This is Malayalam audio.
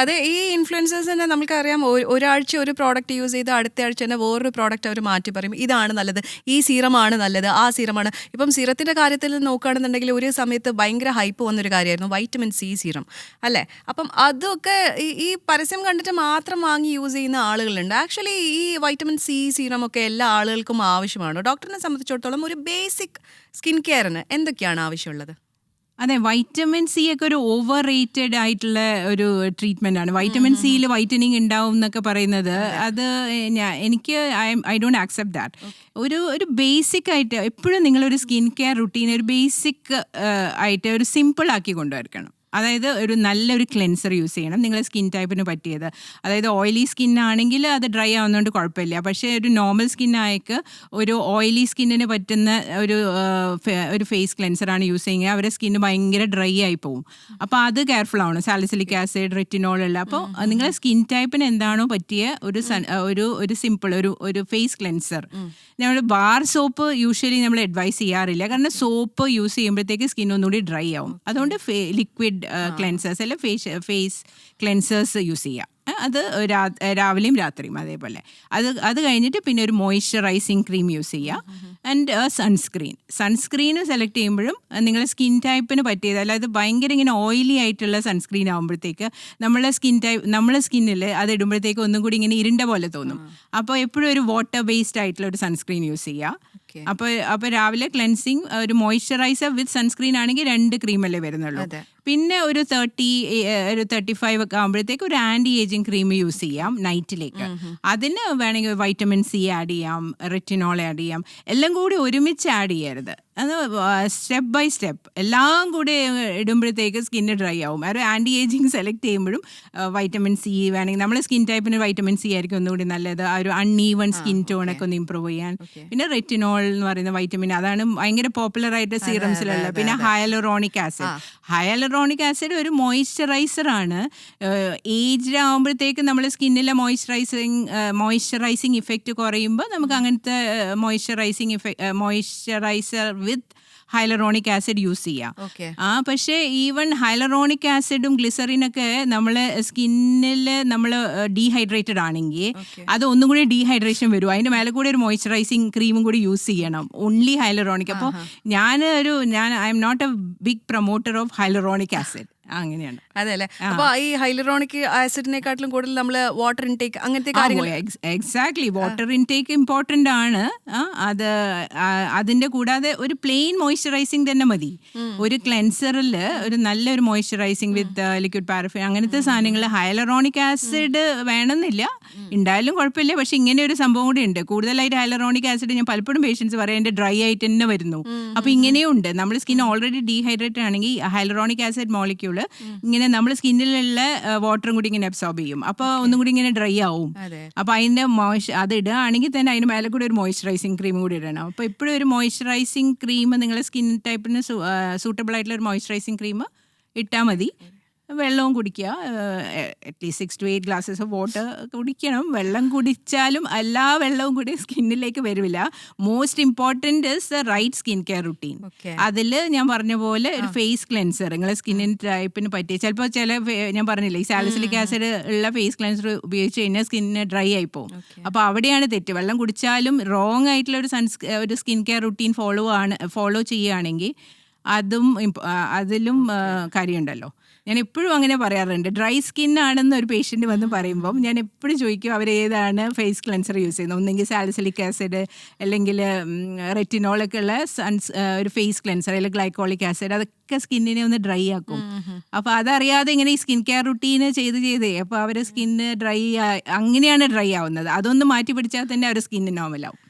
അതെ, ഈ ഇൻഫ്ലുവൻസേഴ്സ് തന്നെ നമുക്കറിയാം, ഒരാഴ്ച ഒരു പ്രോഡക്റ്റ് യൂസ് ചെയ്ത് അടുത്ത ആഴ്ച തന്നെ വേറൊരു പ്രോഡക്റ്റ് അവർ മാറ്റി പറയും, ഇതാണ് നല്ലത്, ഈ സീറമാണ് നല്ലത്, ആ സീറമാണ്. ഇപ്പം സീറത്തിൻ്റെ കാര്യത്തിൽ നോക്കുകയാണെന്നുണ്ടെങ്കിൽ ഒരു സമയത്ത് ഭയങ്കര ഹൈപ്പ് വന്നൊരു കാര്യമായിരുന്നു വൈറ്റമിൻ സി സീറം, അല്ലേ? അപ്പം അതൊക്കെ ഈ പരസ്യം കണ്ടിട്ട് മാത്രം വാങ്ങി യൂസ് ചെയ്യുന്ന ആളുകളുണ്ട്. ആക്ച്വലി ഈ വൈറ്റമിൻ സി സീറം ഒക്കെ എല്ലാ ആളുകൾക്കും ആവശ്യമാണ്. ഡോക്ടറിനെ സംബന്ധിച്ചിടത്തോളം ഒരു ബേസിക് സ്കിൻ കെയറിന് എന്തൊക്കെയാണ് ആവശ്യമുള്ളത്? അതെ, വൈറ്റമിൻ സി ഒക്കെ ഒരു ഓവർ റേറ്റഡ് ആയിട്ടുള്ള ഒരു ട്രീറ്റ്മെന്റ് ആണ്. വൈറ്റമിൻ സിയിൽ വൈറ്റനിങ് ഉണ്ടാവും എന്നൊക്കെ പറയുന്നത്, അത് എനിക്ക് ഐ ഡോണ്ട് ആക്സെപ്റ്റ് ദാറ്റ്. ഒരു ബേസിക് ആയിട്ട് എപ്പോഴും നിങ്ങളൊരു സ്കിൻ കെയർ റുട്ടീൻ ഒരു ബേസിക് ആയിട്ട് ഒരു സിമ്പിൾ ആക്കി കൊണ്ടുവരണം. അതായത് ഒരു നല്ലൊരു ക്ലെൻസർ യൂസ് ചെയ്യണം നിങ്ങളെ സ്കിൻ ടൈപ്പിന് പറ്റിയത്. അതായത് ഓയിലി സ്കിൻ ആണെങ്കിൽ അത് ഡ്രൈ ആവുന്നതുകൊണ്ട് കുഴപ്പമില്ല. പക്ഷേ ഒരു നോർമൽ സ്കിന്നായിക്ക് ഒരു ഓയിലി സ്കിന്നിന് പറ്റുന്ന ഒരു ഫേസ് ക്ലെൻസറാണ് യൂസ് ചെയ്യുക. അവരുടെ സ്കിന്ന് ഭയങ്കര ഡ്രൈ ആയി പോകും. അപ്പോൾ അത് കെയർഫുൾ ആവണം. സാലിസിലിക് ആസിഡ്, റെറ്റിനോൾ ഉള്ള. അപ്പോൾ നിങ്ങളെ സ്കിൻ ടൈപ്പിന് എന്താണോ പറ്റിയ ഒരു സിമ്പിൾ ഒരു ഫേസ് ക്ലെൻസർ. നമ്മൾ ബാർ സോപ്പ് യൂഷ്വലി നമ്മൾ അഡ്വൈസ് ചെയ്യാറില്ല. കാരണം സോപ്പ് യൂസ് ചെയ്യുമ്പോഴത്തേക്ക് സ്കിൻ ഒന്നുകൂടി ഡ്രൈ ആവും. അതുകൊണ്ട് ലിക്വിഡ് ക്ലെൻസേഴ്സ് അല്ലെ ഫേസ് ക്ലെൻസേഴ്സ് യൂസ് ചെയ്യുക. അത് രാവിലെയും രാത്രിയും അതേപോലെ. അത് കഴിഞ്ഞിട്ട് പിന്നെ ഒരു മോയ്സ്ചറൈസിങ് ക്രീം യൂസ് ചെയ്യുക. ആൻഡ് സൺസ്ക്രീൻ സെലക്ട് ചെയ്യുമ്പോഴും നിങ്ങളുടെ സ്കിൻ ടൈപ്പിന് പറ്റിയത്. അല്ലാതെ ഭയങ്കര ഇങ്ങനെ ഓയിലി ആയിട്ടുള്ള സൺസ്ക്രീൻ ആകുമ്പോഴത്തേക്ക് നമ്മളെ സ്കിന്നിൽ അത് ഇടുമ്പോഴത്തേക്ക് ഒന്നും കൂടി ഇങ്ങനെ ഇരുണ്ട പോലെ തോന്നും. അപ്പോൾ എപ്പോഴും ഒരു വാട്ടർ ബേസ്ഡ് ആയിട്ടുള്ള ഒരു സൺസ്ക്രീൻ യൂസ് ചെയ്യുക. അപ്പോൾ രാവിലെ ക്ലെൻസിങ്, ഒരു മോയ്സ്ചറൈസർ വിത്ത് സൺസ്ക്രീൻ ആണെങ്കിൽ 2 ക്രീമല്ലേ വരുന്നുള്ളൂ. പിന്നെ ഒരു 35 ഒക്കെ ആകുമ്പോഴത്തേക്ക് ഒരു ആൻറ്റി ഏജിങ് ക്രീം യൂസ് ചെയ്യാം നൈറ്റിലേക്ക്. അതിന് വേണമെങ്കിൽ വൈറ്റമിൻ സി ആഡ് ചെയ്യാം, റെറ്റിനോൾ ആഡ് ചെയ്യാം. എല്ലാം കൂടി ഒരുമിച്ച് ആഡ് ചെയ്യരുത്. അത് സ്റ്റെപ്പ് ബൈ സ്റ്റെപ്പ് എല്ലാം കൂടി ഇടുമ്പോഴത്തേക്ക് സ്കിന്ന് ഡ്രൈ ആവും. ഒരു ആൻറ്റി ഏജിങ് സെലക്ട് ചെയ്യുമ്പോഴും വൈറ്റമിൻ സി വേണമെങ്കിൽ നമ്മളെ സ്കിൻ ടൈപ്പിന് വൈറ്റമിൻ സി ആയിരിക്കും ഒന്നുകൂടി നല്ലത്. ആ ഒരു അൺഈവൺ സ്കിൻ ടോണൊക്കെ ഒന്ന് ഇമ്പ്രൂവ് ചെയ്യാൻ. പിന്നെ റെറ്റിനോൾ എന്ന് പറയുന്ന വൈറ്റമിൻ, അതാണ് ഭയങ്കര പോപ്പുലർ ആയിട്ട് സീറംസിലുള്ള. പിന്നെ ഹയലുറോണിക് ആസിഡ് ഒരു മോയ്സ്ചറൈസർ ആണ്. ഏജ്ഡ് ആകുമ്പോഴത്തേക്ക് നമ്മുടെ സ്കിന്നിലെ മോയ്സ്ചറൈസിങ് ഇഫക്റ്റ് കുറയുമ്പോൾ നമുക്ക് അങ്ങനത്തെ മോയ്സ്ചറൈസർ വിത്ത് ഹൈലറോണിക് ആസിഡ് യൂസ് ചെയ്യാം. പക്ഷേ ഈവൻ ഹൈലറോണിക് ആസിഡും ഗ്ലിസറിനൊക്കെ നമ്മളെ സ്കിന്നിൽ നമ്മൾ ഡീഹൈഡ്രേറ്റഡ് ആണെങ്കിൽ അത് ഒന്നും കൂടി ഡീഹൈഡ്രേഷൻ വരും. അതിൻ്റെ മേലെ കൂടി ഒരു മോയ്സ്ചറൈസിങ് ക്രീമും കൂടി യൂസ് ചെയ്യണം, ഓൺലി ഹൈലറോണിക്. അപ്പോൾ ഞാൻ I am not a big promoter of hyaluronic acid. അങ്ങനെയാണ്. അതെ അല്ലേ? അപ്പൊ ഈ ഹൈലറോണിക് ആസിഡിനെക്കാട്ടിലും കൂടുതൽ നമ്മൾ വാട്ടർ ഇൻടേക്ക് അങ്ങനത്തെ കാര്യങ്ങൾ. എക്സാക്ട്ലി, വാട്ടർ ഇൻടേക്ക് ഇമ്പോർട്ടൻ്റ് ആണ്. അതിന്റെ കൂടാതെ ഒരു പ്ലെയിൻ മോയ്സ്ചറൈസിങ് തന്നെ മതി. ഒരു ക്ലെൻസറിൽ ഒരു നല്ലൊരു മോയ്സ്ചറൈസിങ് വിത്ത് ലിക്വിഡ് പാരഫിൻ അങ്ങനത്തെ സാധനങ്ങൾ. ഹൈലറോണിക് ആസിഡ് വേണമെന്നില്ല, ഉണ്ടായാലും കുഴപ്പമില്ല. പക്ഷെ ഇങ്ങനെ ഒരു സംഭവം കൂടി ഉണ്ട്. കൂടുതലായിട്ട് ഹൈലറോണിക് ആസിഡ് ഞാൻ പലപ്പോഴും പേഷ്യൻസ് പറയാം എൻ്റെ ഡ്രൈ ആയിട്ട് തന്നെ വരുന്നു. അപ്പൊ ഇങ്ങനെയും ഉണ്ട്. നമ്മുടെ സ്കിൻ ഓൾറെഡി ഡീഹൈഡ്രേറ്റഡ് ആണെങ്കിൽ ഹൈലറോണിക് ആസിഡ് മോളിക്യൂൾ ഇങ്ങനെ നമ്മുടെ സ്കിന്നിലുള്ള വാട്ടറും കൂടി ഇങ്ങനെ അബ്സോർബ് ചെയ്യും. അപ്പോൾ ഒന്നും കൂടി ഇങ്ങനെ ഡ്രൈ ആവും. അപ്പോൾ അതിൻ്റെ അത് ഇടുകയാണെങ്കിൽ തന്നെ അതിന് മേലെ കൂടി ഒരു മോയ്സ്ചറൈസിങ് ക്രീം കൂടി ഇടണം. അപ്പോൾ എപ്പോഴും ഒരു മോയ്സ്ചറൈസിങ് ക്രീം നിങ്ങളുടെ സ്കിൻ ടൈപ്പിന് സൂട്ടബിൾ ആയിട്ടുള്ള ഒരു മോയ്സ്ചറൈസിങ് ക്രീം ഇട്ടാൽ മതി. വെള്ളവും കുടിക്കുക. At least 6 to 8 glasses of water കുടിക്കണം. വെള്ളം കുടിച്ചാലും എല്ലാ വെള്ളവും കൂടി സ്കിന്നിലേക്ക് വരില്ല. Most important is the right skin care routine. അതിൽ ഞാൻ പറഞ്ഞ പോലെ ഒരു ഫേസ് ക്ലെൻസർ നിങ്ങളെ സ്കിന്നിന് ടൈപ്പിന് പറ്റിയ, ചിലപ്പോൾ ഞാൻ പറഞ്ഞില്ലേ ഈ സാലിസിലിക് ആസിഡ് ഉള്ള ഫേസ് ക്ലെൻസർ ഉപയോഗിച്ച് കഴിഞ്ഞാൽ സ്കിന്നിന് ഡ്രൈ ആയി പോകും. അപ്പോൾ അവിടെയാണ് തെറ്റ്. വെള്ളം കുടിച്ചാലും റോങ് ആയിട്ടുള്ള ഒരു സ്കിൻ കെയർ റുട്ടീൻ ഫോളോ ചെയ്യുകയാണെങ്കിൽ അതിലും കാര്യമുണ്ടല്ലോ. ഞാൻ എപ്പോഴും അങ്ങനെ പറയാറുണ്ട്. ഡ്രൈ സ്കിൻ ആണെന്ന് ഒരു പേഷ്യൻ്റ് വന്ന് പറയുമ്പം ഞാൻ എപ്പോഴും ചോദിക്കും അവരേതാണ് ഫേസ് ക്ലെൻസർ യൂസ് ചെയ്യുന്നത്. ഒന്നെങ്കിൽ സാലിസിലിക് ആസിഡ് അല്ലെങ്കിൽ റെറ്റിനോളൊക്കെ ഉള്ള ഒരു ഫേസ് ക്ലെൻസർ, അല്ലെങ്കിൽ ഗ്ലൈക്കോളിക് ആസിഡ്, അതൊക്കെ സ്കിന്നിനെ ഒന്ന് ഡ്രൈ ആക്കും. അപ്പോൾ അതറിയാതെ ഇങ്ങനെ ഈ സ്കിൻ കെയർ റുട്ടീന് ചെയ്തേ അപ്പോൾ അവരുടെ സ്കിന്ന് അങ്ങനെയാണ് ഡ്രൈ ആവുന്നത്. അതൊന്ന് മാറ്റി പിടിച്ചാൽ തന്നെ അവരുടെ സ്കിന്ന് നോർമലാവും.